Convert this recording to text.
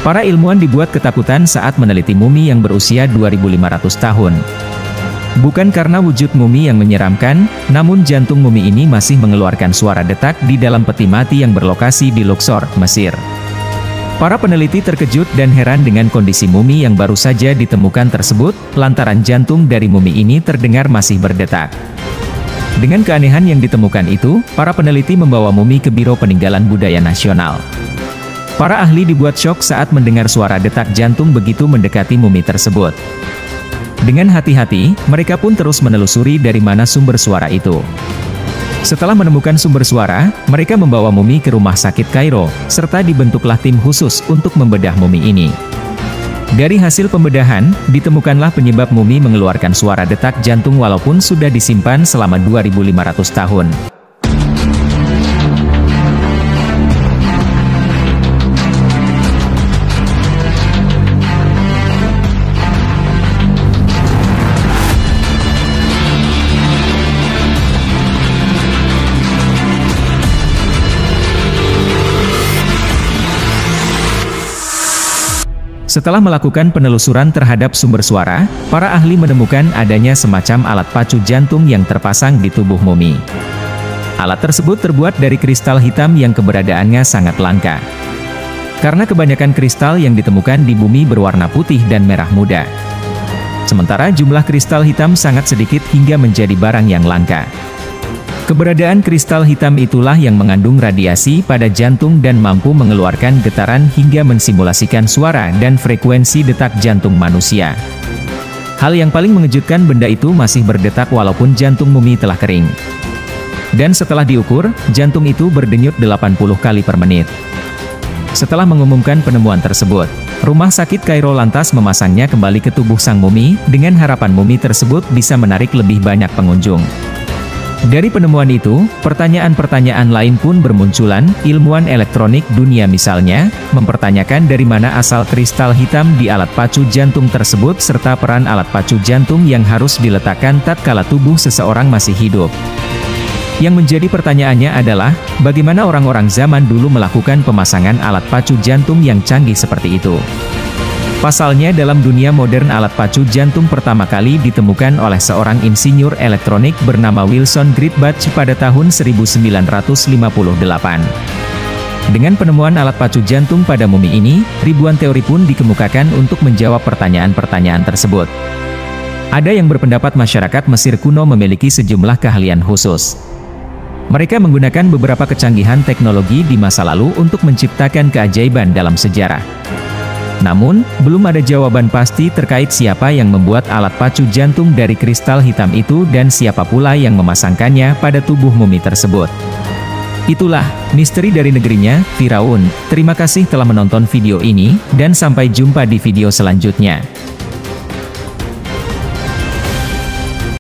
Para ilmuwan dibuat ketakutan saat meneliti mumi yang berusia 2.500 tahun. Bukan karena wujud mumi yang menyeramkan, namun jantung mumi ini masih mengeluarkan suara detak di dalam peti mati yang berlokasi di Luxor, Mesir. Para peneliti terkejut dan heran dengan kondisi mumi yang baru saja ditemukan tersebut, lantaran jantung dari mumi ini terdengar masih berdetak. Dengan keanehan yang ditemukan itu, para peneliti membawa mumi ke Biro Peninggalan Budaya Nasional. Para ahli dibuat syok saat mendengar suara detak jantung begitu mendekati mumi tersebut. Dengan hati-hati, mereka pun terus menelusuri dari mana sumber suara itu. Setelah menemukan sumber suara, mereka membawa mumi ke rumah sakit Kairo, serta dibentuklah tim khusus untuk membedah mumi ini. Dari hasil pembedahan, ditemukanlah penyebab mumi mengeluarkan suara detak jantung walaupun sudah disimpan selama 2.500 tahun. Setelah melakukan penelusuran terhadap sumber suara, para ahli menemukan adanya semacam alat pacu jantung yang terpasang di tubuh mumi. Alat tersebut terbuat dari kristal hitam yang keberadaannya sangat langka. Karena kebanyakan kristal yang ditemukan di bumi berwarna putih dan merah muda. Sementara jumlah kristal hitam sangat sedikit hingga menjadi barang yang langka. Keberadaan kristal hitam itulah yang mengandung radiasi pada jantung dan mampu mengeluarkan getaran hingga mensimulasikan suara dan frekuensi detak jantung manusia. Hal yang paling mengejutkan, benda itu masih berdetak walaupun jantung mumi telah kering. Dan setelah diukur, jantung itu berdenyut 80 kali per menit. Setelah mengumumkan penemuan tersebut, rumah sakit Kairo lantas memasangnya kembali ke tubuh sang mumi, dengan harapan mumi tersebut bisa menarik lebih banyak pengunjung. Dari penemuan itu, pertanyaan-pertanyaan lain pun bermunculan. Ilmuwan elektronik dunia misalnya, mempertanyakan dari mana asal kristal hitam di alat pacu jantung tersebut serta peran alat pacu jantung yang harus diletakkan tatkala tubuh seseorang masih hidup. Yang menjadi pertanyaannya adalah, bagaimana orang-orang zaman dulu melakukan pemasangan alat pacu jantung yang canggih seperti itu? Pasalnya dalam dunia modern alat pacu jantung pertama kali ditemukan oleh seorang insinyur elektronik bernama Wilson Greatbatch pada tahun 1958. Dengan penemuan alat pacu jantung pada mumi ini, ribuan teori pun dikemukakan untuk menjawab pertanyaan-pertanyaan tersebut. Ada yang berpendapat masyarakat Mesir kuno memiliki sejumlah keahlian khusus. Mereka menggunakan beberapa kecanggihan teknologi di masa lalu untuk menciptakan keajaiban dalam sejarah. Namun, belum ada jawaban pasti terkait siapa yang membuat alat pacu jantung dari kristal hitam itu dan siapa pula yang memasangkannya pada tubuh mumi tersebut. Itulah misteri dari negerinya, Firaun. Terima kasih telah menonton video ini, dan sampai jumpa di video selanjutnya.